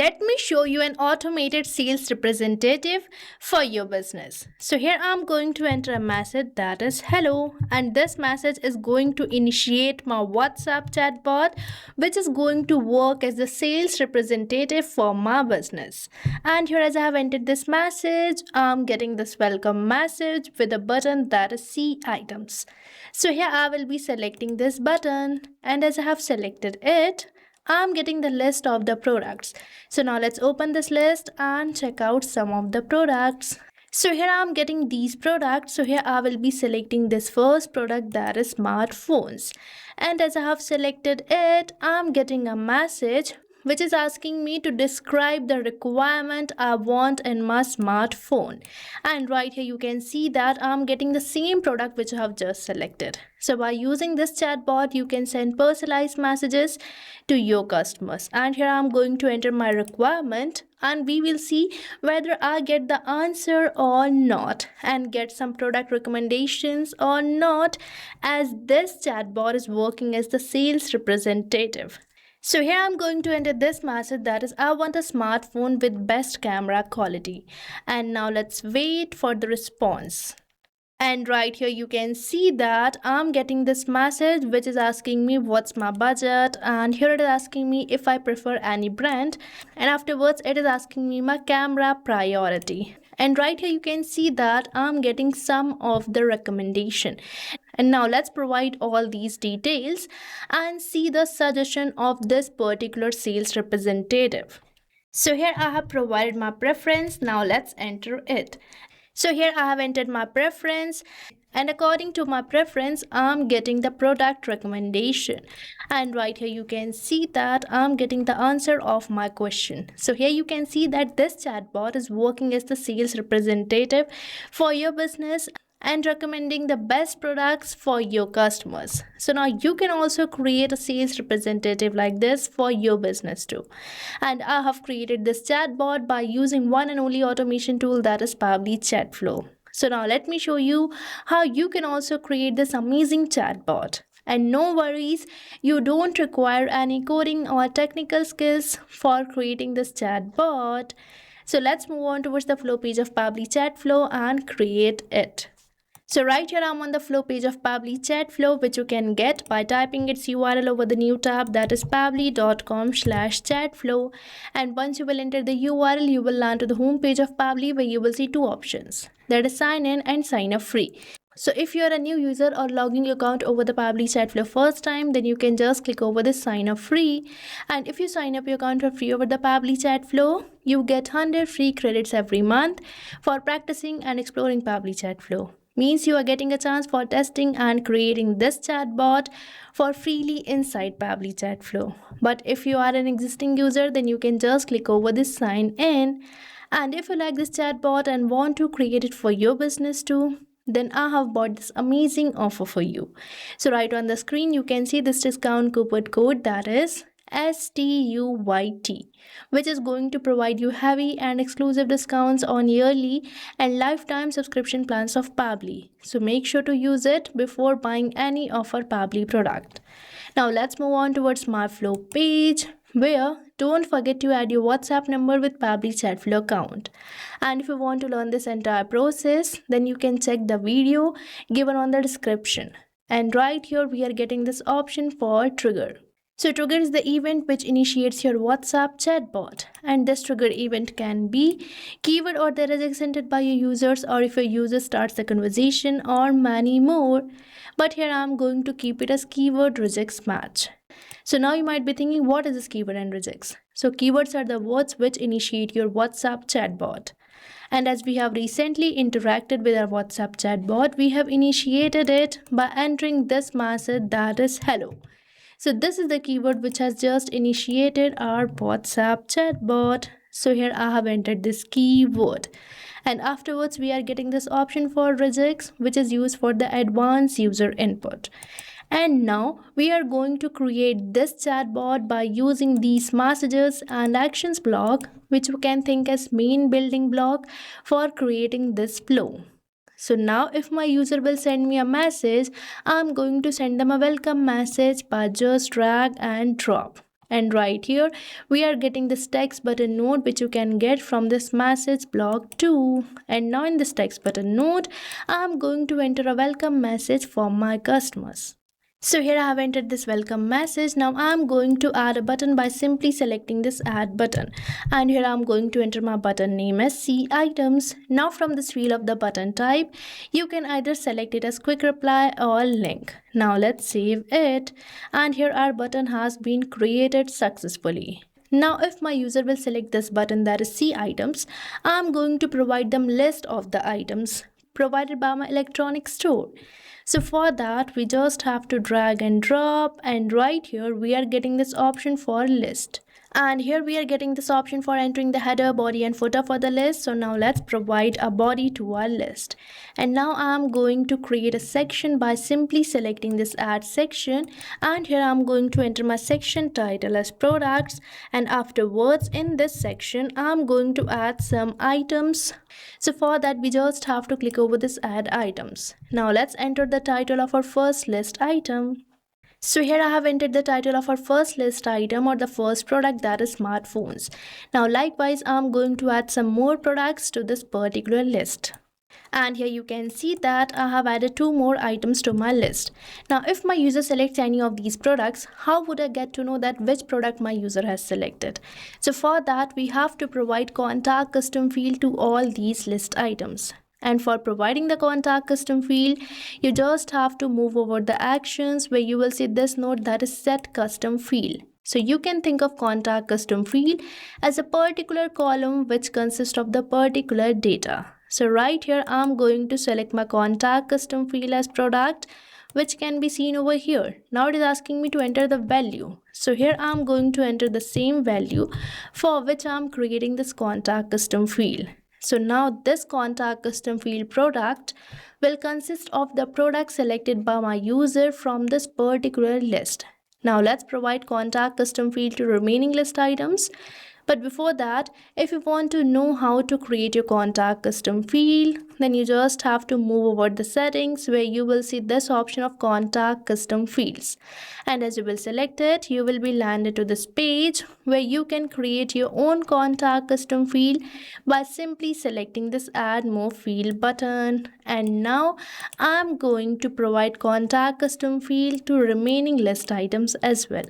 Let me show you an automated sales representative for your business. So here I'm going to enter a message that is hello, and this message is going to initiate my WhatsApp chatbot, which is going to work as the sales representative for my business. And here as I have entered this message, I'm getting this welcome message with a button that is see items. So here I will be selecting this button, and as I have selected it, I'm getting the list of the products. So now let's open this list and check out some of the products. So here I'm getting these products. So here I will be selecting this first product, that is smartphones. And as I have selected it, I'm getting a message which is asking me to describe the requirement I want in my smartphone. And right here you can see that I'm getting the same product which I have just selected. So by using this chatbot, you can send personalized messages to your customers. And here I'm going to enter my requirement, and we will see whether I get the answer or not and get some product recommendations or not, as this chatbot is working as the sales representative. So here I'm going to enter this message, that is I want a smartphone with best camera quality. And now let's wait for the response. And right here you can see that I'm getting this message which is asking me what's my budget, and here it is asking me if I prefer any brand, and afterwards it is asking me my camera priority. And right here you can see that I'm getting some of the recommendation. And now let's provide all these details and see the suggestion of this particular sales representative. So here I have provided my preference. Now let's enter it. So here I have entered my preference, and according to my preference, I'm getting the product recommendation. And right here you can see that I'm getting the answer of my question. So here you can see that this chatbot is working as the sales representative for your business and recommending the best products for your customers. So now you can also create a sales representative like this for your business too. And I have created this chatbot by using one and only automation tool, that is Pabbly Chatflow. So now let me show you how you can also create this amazing chatbot. And no worries, you don't require any coding or technical skills for creating this chatbot. So let's move on towards the flow page of Pabbly Chatflow and create it. So right here I'm on the flow page of Pabbly Chatflow, which you can get by typing its URL over the new tab, that is pabbly.com/chatflow. And once you will enter the URL, you will land to the home page of Pabbly, where you will see two options, that is sign in and sign up free. So if you are a new user or logging your account over the Pabbly Chatflow first time, then you can just click over this sign up free. And if you sign up your account for free over the Pabbly Chatflow, you get 100 free credits every month for practicing and exploring Pabbly Chatflow. Means you are getting a chance for testing and creating this chatbot for freely inside Pabbly Chatflow. But if you are an existing user, then you can just click over this sign in. And if you like this chatbot and want to create it for your business too, then I have bought this amazing offer for you. So right on the screen you can see this discount coupon code, that is STUYT, which is going to provide you heavy and exclusive discounts on yearly and lifetime subscription plans of Pabbly. So make sure to use it before buying any of our Pabbly product. Now let's move on towards my flow page, where don't forget to add your WhatsApp number with Pabbly Chatflow account. And if you want to learn this entire process, then you can check the video given on the description. And right here we are getting this option for trigger. So trigger is the event which initiates your WhatsApp chatbot, and this trigger event can be keyword or the regex entered by your users, or if your user starts the conversation, or many more. But here I am going to keep it as keyword regex match. So now you might be thinking, what is this keyword and regex? So keywords are the words which initiate your WhatsApp chatbot. And as we have recently interacted with our WhatsApp chatbot, we have initiated it by entering this message, that is hello. So this is the keyword which has just initiated our WhatsApp chatbot. So here I have entered this keyword. And afterwards we are getting this option for regex, which is used for the advanced user input. And now we are going to create this chatbot by using these messages and actions block, which you can think as main building block for creating this flow. So now if my user will send me a message, I'm going to send them a welcome message by just drag and drop. And right here, we are getting this text button node which you can get from this message block too. And now in this text button node, I'm going to enter a welcome message for my customers. So here I have entered this welcome message. Now I'm going to add a button by simply selecting this add button. And here I'm going to enter my button name as See Items. Now from this field of the button type, you can either select it as quick reply or link. Now let's save it. And here our button has been created successfully. Now if my user will select this button that is See Items, I'm going to provide them list of the items provided by my electronic store. So for that, we just have to drag and drop, and right here we are getting this option for list. And here we are getting this option for entering the header, body and footer for the list. So now let's provide a body to our list. And now I'm going to create a section by simply selecting this add section. And here I'm going to enter my section title as products. And afterwards in this section, I'm going to add some items. So for that, we just have to click over this add items. Now let's enter the title of our first list item. So here I have entered the title of our first list item or the first product, that is smartphones. Now likewise, I'm going to add some more products to this particular list. And here you can see that I have added 2 more items to my list. Now if my user selects any of these products, how would I get to know that which product my user has selected? So for that, we have to provide contact custom field to all these list items. And for providing the contact custom field, you just have to move over the actions where you will see this node that is set custom field. So you can think of contact custom field as a particular column which consists of the particular data. So right here, I'm going to select my contact custom field as product, which can be seen over here. Now it is asking me to enter the value. So here I'm going to enter the same value for which I'm creating this contact custom field. So now this contact custom field product will consist of the product selected by my user from this particular list. Now let's provide contact custom field to remaining list items. But before that, if you want to know how to create your contact custom field, then you just have to move over the settings where you will see this option of contact custom fields. And as you will select it, you will be landed to this page where you can create your own contact custom field by simply selecting this add more field button. And now I'm going to provide contact custom field to remaining list items as well.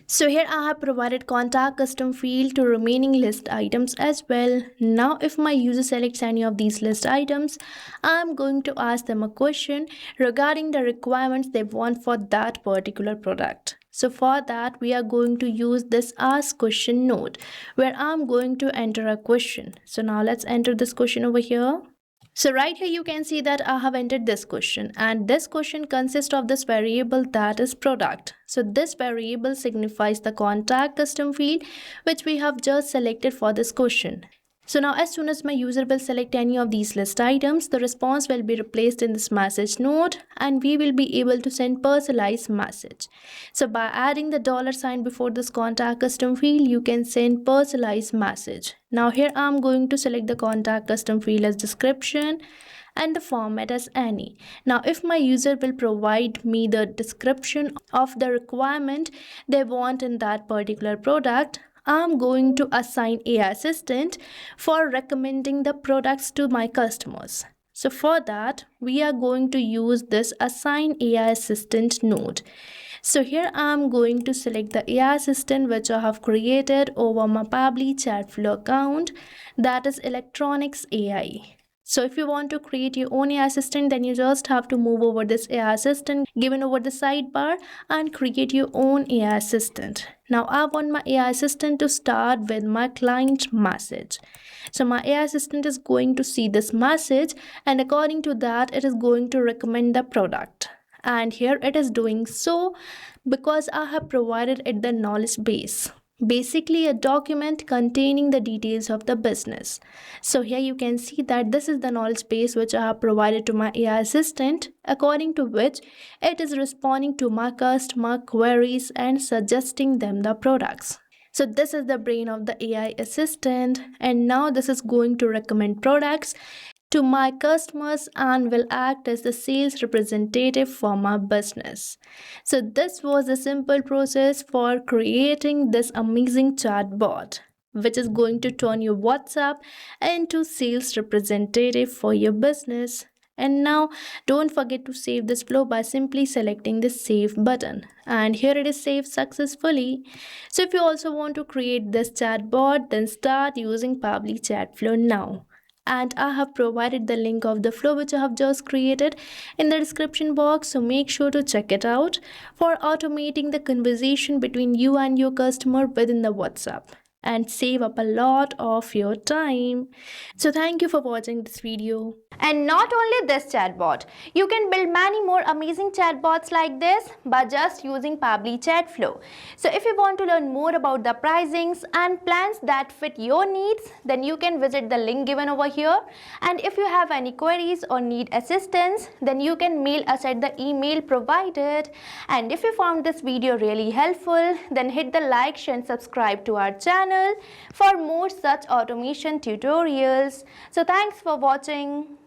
So here I have provided contact custom field to remaining list items as well. Now if my user selects any of these list items, I'm going to ask them a question regarding the requirements they want for that particular product. So for that, we are going to use this ask question node where I'm going to enter a question. So now let's enter this question over here. So right here you can see that I have entered this question, and this question consists of this variable that is product. So this variable signifies the contact custom field which we have just selected for this question. So now as soon as my user will select any of these list items, the response will be replaced in this message node and we will be able to send personalized message. So by adding the $sign before this contact custom field, you can send personalized message. Now here I'm going to select the contact custom field as description and the format as any. Now if my user will provide me the description of the requirement they want in that particular product, I'm going to assign AI assistant for recommending the products to my customers. So for that, we are going to use this assign AI assistant node. So here I'm going to select the AI assistant which I have created over my Pabbly Chatflow account, that is electronics AI. So if you want to create your own AI assistant, then you just have to move over this AI assistant given over the sidebar and create your own AI assistant. Now I want my AI assistant to start with my client message. So my AI assistant is going to see this message and according to that, it is going to recommend the product. And here it is doing so because I have provided it the knowledge base. Basically a document containing the details of the business. So here you can see that this is the knowledge base which I have provided to my AI assistant, according to which it is responding to my customer queries and suggesting them the products. So this is the brain of the AI assistant, and now this is going to recommend products to my customers and will act as the sales representative for my business. So, this was a simple process for creating this amazing chatbot, which is going to turn your WhatsApp into sales representative for your business. And now don't forget to save this flow by simply selecting the save button. And here it is saved successfully. So if you also want to create this chatbot, then start using Pabbly Chatflow now. And I have provided the link of the flow which I have just created in the description box, so make sure to check it out for automating the conversation between you and your customer within the WhatsApp and save up a lot of your time. So thank you for watching this video. And not only this chatbot, you can build many more amazing chatbots like this by just using Pabbly Chatflow. So if you want to learn more about the pricings and plans that fit your needs, then you can visit the link given over here. And if you have any queries or need assistance, then you can mail us at the email provided. And if you found this video really helpful, then hit the like, share and subscribe to our channel for more such automation tutorials. So thanks for watching.